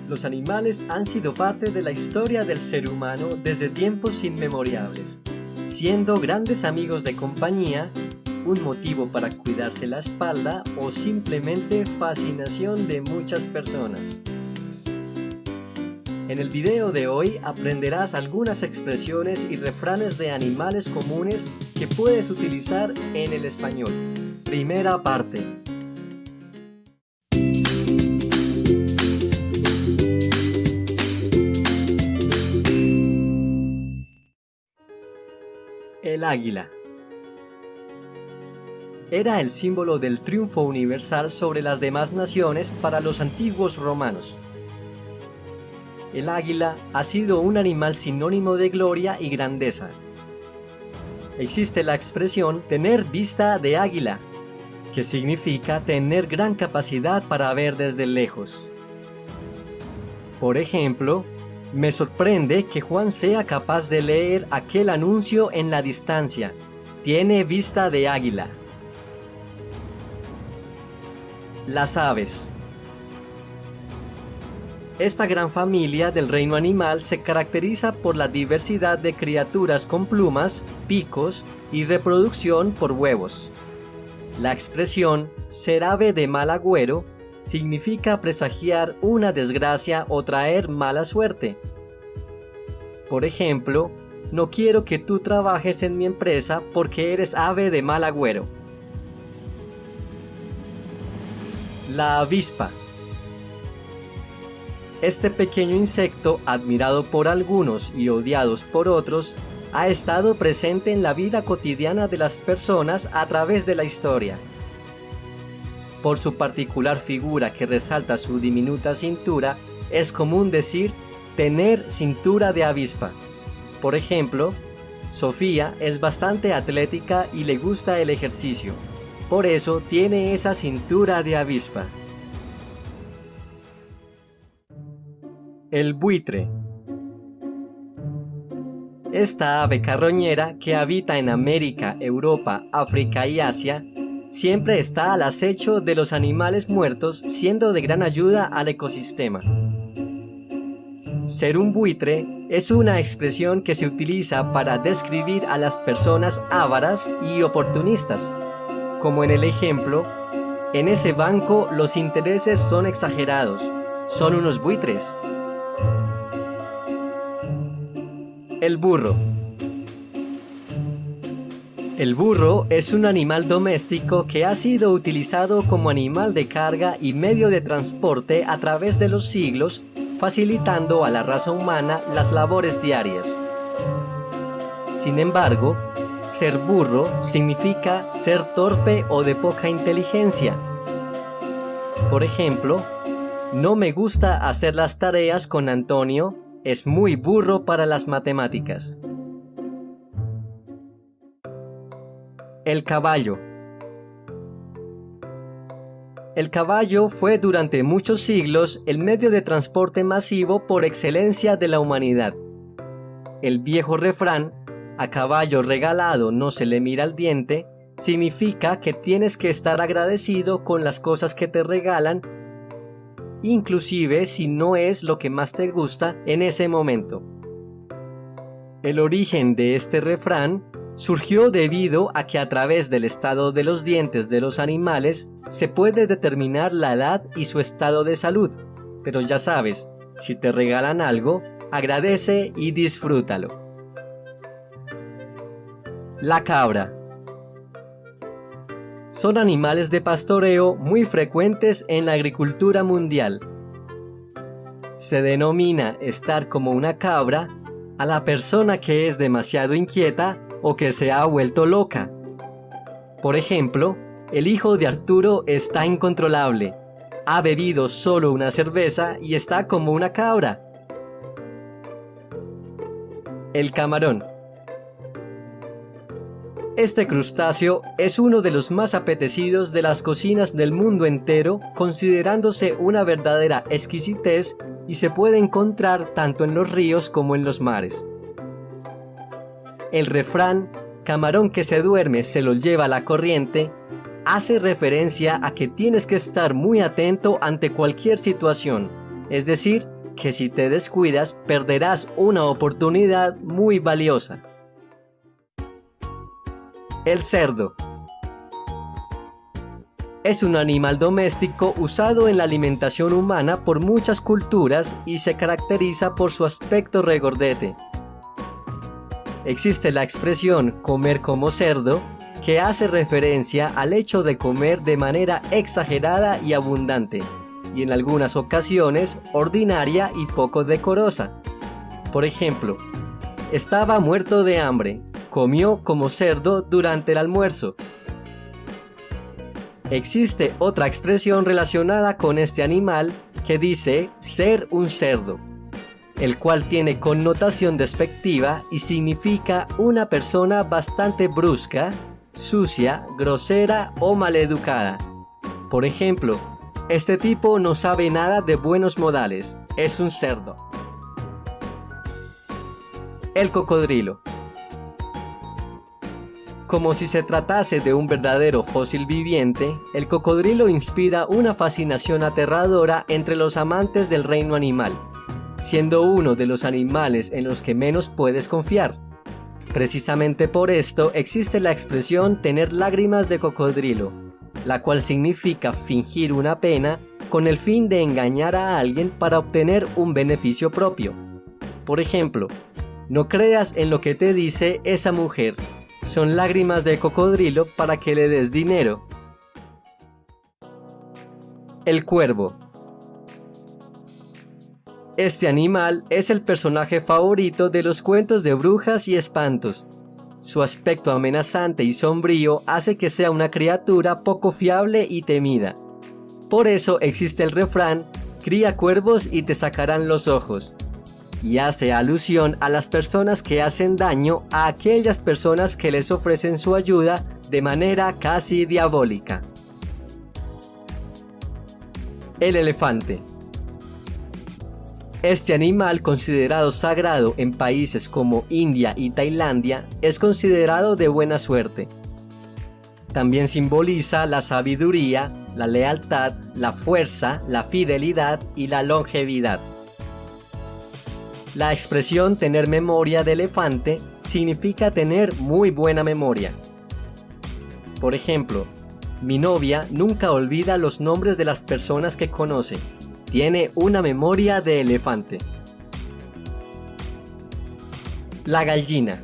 Los animales han sido parte de la historia del ser humano desde tiempos inmemorables, siendo grandes amigos de compañía, un motivo para cuidarse la espalda o simplemente fascinación de muchas personas. En el video de hoy aprenderás algunas expresiones y refranes de animales comunes que puedes utilizar en el español. Primera parte. El águila. Era el símbolo del triunfo universal sobre las demás naciones para los antiguos romanos. El águila ha sido un animal sinónimo de gloria y grandeza. Existe la expresión tener vista de águila, que significa tener gran capacidad para ver desde lejos. Por ejemplo, me sorprende que Juan sea capaz de leer aquel anuncio en la distancia. Tiene vista de águila. Las aves. Esta gran familia del reino animal se caracteriza por la diversidad de criaturas con plumas, picos y reproducción por huevos. La expresión ser ave de mal agüero significa presagiar una desgracia o traer mala suerte. Por ejemplo, no quiero que tú trabajes en mi empresa porque eres ave de mal agüero. La avispa. Este pequeño insecto, admirado por algunos y odiados por otros, ha estado presente en la vida cotidiana de las personas a través de la historia. Por su particular figura que resalta su diminuta cintura, es común decir tener cintura de avispa. Por ejemplo, Sofía es bastante atlética y le gusta el ejercicio. Por eso tiene esa cintura de avispa. El buitre. Esta ave carroñera que habita en América, Europa, África y Asia, siempre está al acecho de los animales muertos, siendo de gran ayuda al ecosistema. Ser un buitre es una expresión que se utiliza para describir a las personas ávaras y oportunistas, como en el ejemplo, en ese banco los intereses son exagerados, son unos buitres. El burro. El burro es un animal doméstico que ha sido utilizado como animal de carga y medio de transporte a través de los siglos, facilitando a la raza humana las labores diarias. Sin embargo, ser burro significa ser torpe o de poca inteligencia. Por ejemplo, no me gusta hacer las tareas con Antonio, es muy burro para las matemáticas. El caballo. El caballo fue durante muchos siglos el medio de transporte masivo por excelencia de la humanidad. El viejo refrán, a caballo regalado no se le mira el diente, significa que tienes que estar agradecido con las cosas que te regalan, inclusive si no es lo que más te gusta en ese momento. El origen de este refrán surgió debido a que a través del estado de los dientes de los animales se puede determinar la edad y su estado de salud, pero ya sabes, si te regalan algo, agradece y disfrútalo. La cabra. Son animales de pastoreo muy frecuentes en la agricultura mundial. Se denomina estar como una cabra a la persona que es demasiado inquieta o que se ha vuelto loca. Por ejemplo, el hijo de Arturo está incontrolable, ha bebido solo una cerveza y está como una cabra. El camarón. Este crustáceo es uno de los más apetecidos de las cocinas del mundo entero, considerándose una verdadera exquisitez y se puede encontrar tanto en los ríos como en los mares. El refrán, camarón que se duerme se lo lleva la corriente, hace referencia a que tienes que estar muy atento ante cualquier situación, es decir, que si te descuidas perderás una oportunidad muy valiosa. El cerdo es un animal doméstico usado en la alimentación humana por muchas culturas y se caracteriza por su aspecto regordete. Existe la expresión comer como cerdo, que hace referencia al hecho de comer de manera exagerada y abundante, y en algunas ocasiones ordinaria y poco decorosa. Por ejemplo, estaba muerto de hambre, comió como cerdo durante el almuerzo. Existe otra expresión relacionada con este animal que dice ser un cerdo, el cual tiene connotación despectiva y significa una persona bastante brusca, sucia, grosera o maleducada. Por ejemplo, este tipo no sabe nada de buenos modales, es un cerdo. El cocodrilo. Como si se tratase de un verdadero fósil viviente, el cocodrilo inspira una fascinación aterradora entre los amantes del reino animal, siendo uno de los animales en los que menos puedes confiar. Precisamente por esto existe la expresión tener lágrimas de cocodrilo, la cual significa fingir una pena con el fin de engañar a alguien para obtener un beneficio propio. Por ejemplo, no creas en lo que te dice esa mujer. Son lágrimas de cocodrilo para que le des dinero. El cuervo. Este animal es el personaje favorito de los cuentos de brujas y espantos. Su aspecto amenazante y sombrío hace que sea una criatura poco fiable y temida. Por eso existe el refrán, cría cuervos y te sacarán los ojos. Y hace alusión a las personas que hacen daño a aquellas personas que les ofrecen su ayuda de manera casi diabólica. El elefante. Este animal, considerado sagrado en países como India y Tailandia, es considerado de buena suerte. También simboliza la sabiduría, la lealtad, la fuerza, la fidelidad y la longevidad. La expresión tener memoria de elefante significa tener muy buena memoria. Por ejemplo, mi novia nunca olvida los nombres de las personas que conoce. Tiene una memoria de elefante. La gallina.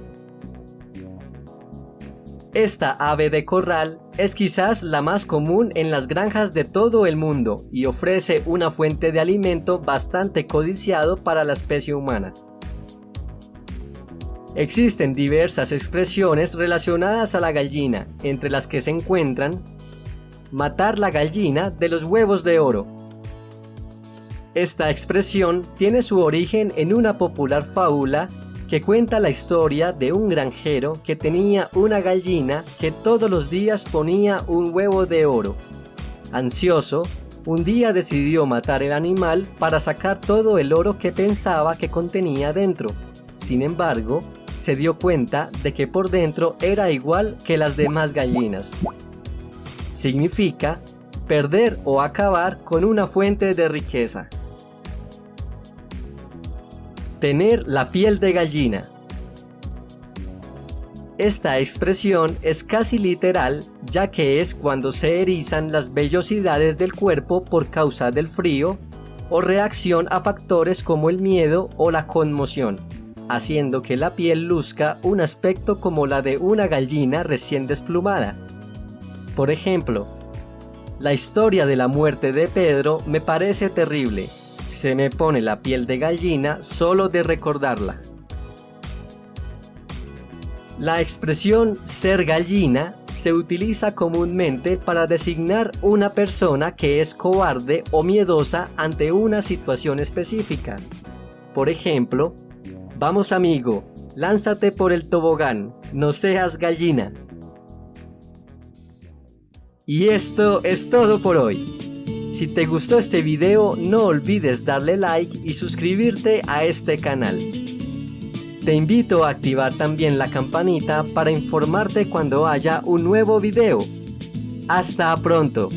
Esta ave de corral es quizás la más común en las granjas de todo el mundo y ofrece una fuente de alimento bastante codiciado para la especie humana. Existen diversas expresiones relacionadas a la gallina, entre las que se encuentran matar la gallina de los huevos de oro. Esta expresión tiene su origen en una popular fábula que cuenta la historia de un granjero que tenía una gallina que todos los días ponía un huevo de oro. Ansioso, un día decidió matar el animal para sacar todo el oro que pensaba que contenía dentro. Sin embargo, se dio cuenta de que por dentro era igual que las demás gallinas. Significa perder o acabar con una fuente de riqueza. Tener la piel de gallina. Esta expresión es casi literal, ya que es cuando se erizan las vellosidades del cuerpo por causa del frío o reacción a factores como el miedo o la conmoción, haciendo que la piel luzca un aspecto como la de una gallina recién desplumada. Por ejemplo, la historia de la muerte de Pedro me parece terrible. Se me pone la piel de gallina solo de recordarla. La expresión ser gallina se utiliza comúnmente para designar una persona que es cobarde o miedosa ante una situación específica. Por ejemplo, vamos amigo, lánzate por el tobogán, no seas gallina. Y esto es todo por hoy. Si te gustó este video, no olvides darle like y suscribirte a este canal. Te invito a activar también la campanita para informarte cuando haya un nuevo video. ¡Hasta pronto!